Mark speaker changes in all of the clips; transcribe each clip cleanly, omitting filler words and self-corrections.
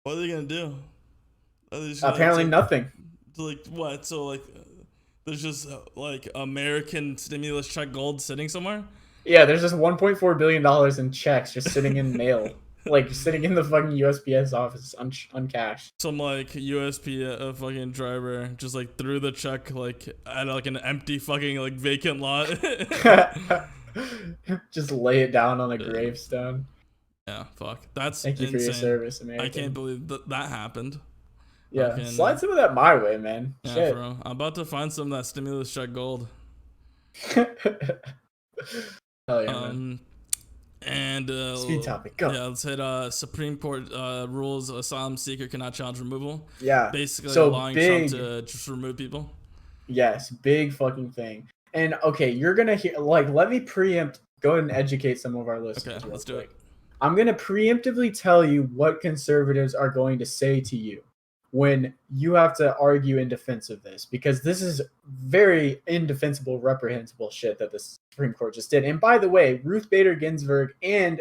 Speaker 1: What are they gonna do? Are they just gonna
Speaker 2: Apparently nothing.
Speaker 1: like what? So like, there's just like American stimulus check gold sitting somewhere.
Speaker 2: Yeah, there's just 1.4 billion dollars in checks just sitting in mail, like sitting in the fucking USPS office uncashed.
Speaker 1: Some like USP fucking driver just like threw the check like at like an empty fucking like vacant lot.
Speaker 2: Just lay it down on a
Speaker 1: Yeah,
Speaker 2: gravestone.
Speaker 1: yeah, fuck. That's
Speaker 2: Thank you for your
Speaker 1: insane.
Speaker 2: service,
Speaker 1: I can't
Speaker 2: American.
Speaker 1: believe that happened.
Speaker 2: Yeah, slide
Speaker 1: Fucking
Speaker 2: some of that my way, man.
Speaker 1: yeah, for
Speaker 2: Shit.
Speaker 1: real. I'm about to find some of that stimulus check gold.
Speaker 2: Hell yeah, man.
Speaker 1: Um, and
Speaker 2: Speed topic, go.
Speaker 1: yeah, let's hit Supreme Court rules asylum seeker cannot challenge removal.
Speaker 2: Yeah.
Speaker 1: Basically
Speaker 2: So
Speaker 1: allowing Trump
Speaker 2: big,
Speaker 1: to just remove people.
Speaker 2: yes, big fucking thing. And okay, you're gonna hear like let me preempt. Go ahead and educate some of our
Speaker 1: Okay,
Speaker 2: listeners real
Speaker 1: let's do it.
Speaker 2: quick. I'm gonna preemptively tell you what conservatives are going to say to you when you have to argue in defense of this, because this is very indefensible, reprehensible shit that the Supreme Court just did. And by the way, Ruth Bader Ginsburg and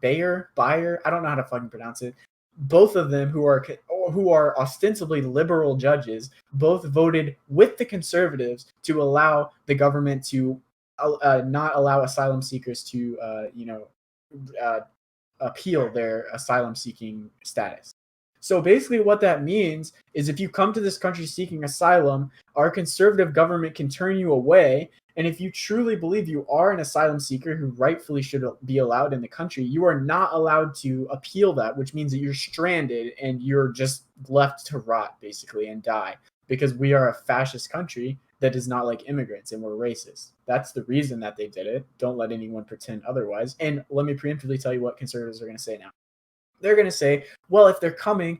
Speaker 2: Bayer, I don't know how to fucking pronounce it. Both of them, who are ostensibly liberal judges, both voted with the conservatives to allow the government to not allow asylum seekers to, uh, appeal their asylum seeking status. So basically, what that means is if you come to this country seeking asylum, our conservative government can turn you away. And if you truly believe you are an asylum seeker who rightfully should be allowed in the country, you are not allowed to appeal that, which means that you're stranded and you're just left to rot, basically, and die. Because we are a fascist country that does not like immigrants and we're racist. That's the reason that they did it. Don't let anyone pretend otherwise. And let me preemptively tell you what conservatives are going to say now. They're going to say, well, if they're coming,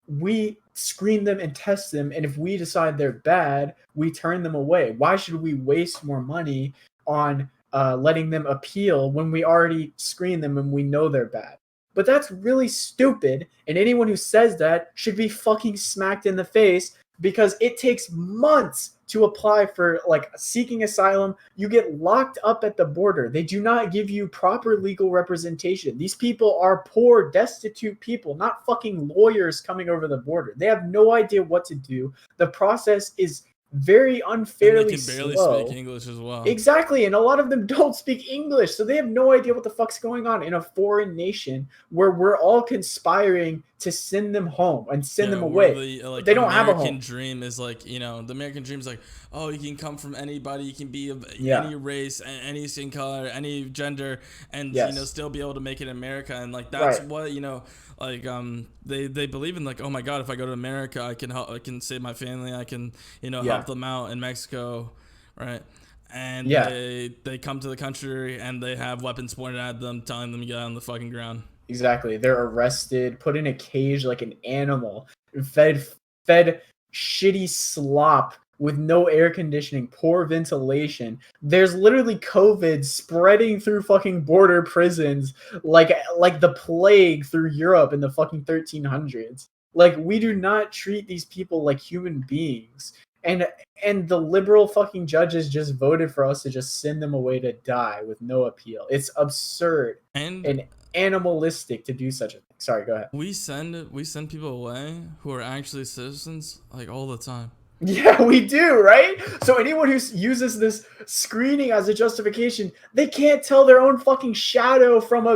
Speaker 2: we screen them and test them, and if we decide they're bad, we turn them away. Why should we waste more money on letting them appeal when we already screen them and we know they're bad? But that's really stupid, and anyone who says that should be fucking smacked in the face, because it takes months to apply for like seeking asylum. You get locked up at the border. They do not give you proper legal representation. These people are poor, destitute people, not fucking lawyers coming over the border. They have no idea what to do. The process is very
Speaker 1: And they
Speaker 2: unfairly
Speaker 1: can barely speak
Speaker 2: slow.
Speaker 1: English as well.
Speaker 2: Exactly, and a lot of them don't speak English, so they have no idea what the fuck's going on in a foreign nation where we're all conspiring to send them home and send them
Speaker 1: Where
Speaker 2: away.
Speaker 1: the like
Speaker 2: They don't have a
Speaker 1: American
Speaker 2: home.
Speaker 1: dream is like, the American dream is like, oh, you can come from anybody, you can be of
Speaker 2: Yeah.
Speaker 1: any race, any skin color, any gender, and
Speaker 2: Yes.
Speaker 1: still be able to make it in America. And like that's
Speaker 2: Right.
Speaker 1: what like they believe in, like, oh my god, if I go to America, I can help, I can save my family, I can
Speaker 2: Yeah.
Speaker 1: help them out in Mexico, right? And
Speaker 2: Yeah.
Speaker 1: they come to the country and they have weapons pointed at them, telling them to get on the fucking ground.
Speaker 2: Exactly. They're arrested, put in a cage like an animal, fed shitty slop with no air conditioning, poor ventilation. There's literally COVID spreading through fucking border prisons like the plague through Europe in the fucking 1300s. Like, we do not treat these people like human beings. And the liberal fucking judges just voted for us to just send them away to die with no appeal. It's absurd
Speaker 1: And
Speaker 2: and animalistic to do such a thing. Sorry, go ahead.
Speaker 1: we send people away who are actually citizens like all the time.
Speaker 2: Yeah, we do, right? So anyone who uses this screening as a justification, they can't tell their own fucking shadow from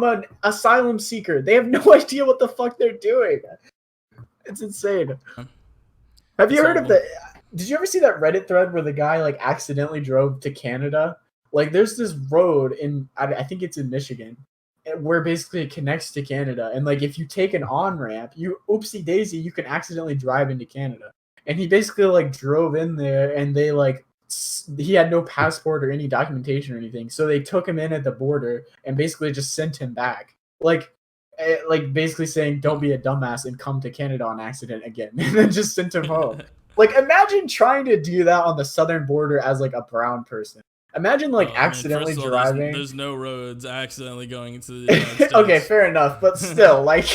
Speaker 2: an asylum seeker. They have no idea what the fuck they're doing. It's insane. Have you
Speaker 1: It's
Speaker 2: heard of
Speaker 1: horrible.
Speaker 2: did you ever see that Reddit thread where the guy like accidentally drove to Canada? Like, there's this road I think it's in Michigan, where basically it connects to Canada. And like, if you take an on-ramp, you oopsie daisy, you can accidentally drive into Canada. And he basically like drove in there, and they like he had no passport or any documentation or anything. So they took him in at the border and basically just sent him back. Like basically saying, don't be a dumbass and come to Canada on accident again. And then just sent him home. Like, imagine trying to do that on the southern border as like a brown person. Imagine like accidentally
Speaker 1: first of all,
Speaker 2: driving.
Speaker 1: There's no roads accidentally going into the United States.
Speaker 2: Okay, fair enough, but still, like,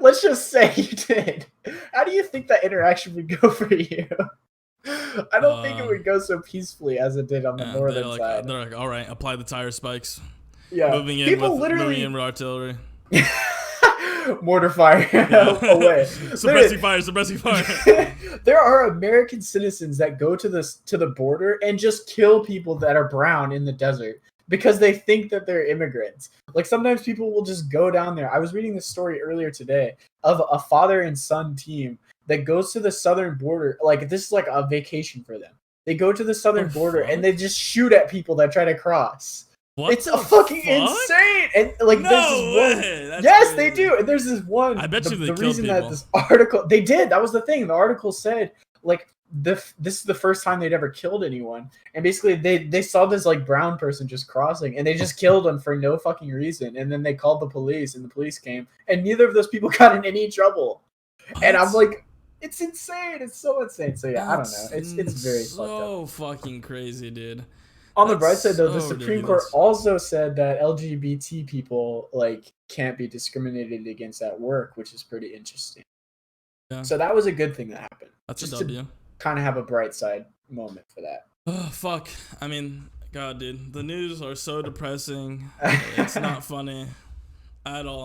Speaker 2: let's just say you did. How do you think that interaction would go for you? I don't think it would go so peacefully as it did on the northern side.
Speaker 1: They're like, all right, apply the tire spikes.
Speaker 2: Yeah,
Speaker 1: Moving in with artillery.
Speaker 2: mortar fire
Speaker 1: Yeah.
Speaker 2: away.
Speaker 1: Suppressing fire, suppressing fire.
Speaker 2: There are American citizens that go to the border and just kill people that are brown in the desert because they think that they're immigrants. Like sometimes people will just go down there. I was reading this story earlier today of a father and son team that goes to the southern border. Like this is like a vacation for them. They go to the southern border and they just shoot at people that try to cross.
Speaker 1: What
Speaker 2: it's a fucking insane. And like
Speaker 1: no
Speaker 2: there's this one.
Speaker 1: way.
Speaker 2: Yes,
Speaker 1: crazy.
Speaker 2: they do. And there's this one.
Speaker 1: I bet you they
Speaker 2: the
Speaker 1: killed
Speaker 2: reason
Speaker 1: people.
Speaker 2: that this article they did. That was the thing. The article said like this is the first time they'd ever killed anyone, and basically they saw this like brown person just crossing, and they just killed him for no fucking reason. And then they called the police, and the police came, and neither of those people got in any trouble. What? And I'm like, it's insane. It's so insane. So yeah, that's I don't know. It's very
Speaker 1: so fucking crazy, dude.
Speaker 2: On the bright side, though, the Supreme Court also said that LGBT people like can't be discriminated against at work, which is pretty interesting. Yeah. So that was a good thing that happened.
Speaker 1: That's
Speaker 2: just
Speaker 1: a W.
Speaker 2: To kind of have a bright side moment for that.
Speaker 1: Oh fuck! I mean, God, dude, the news are so depressing. It's not funny at all.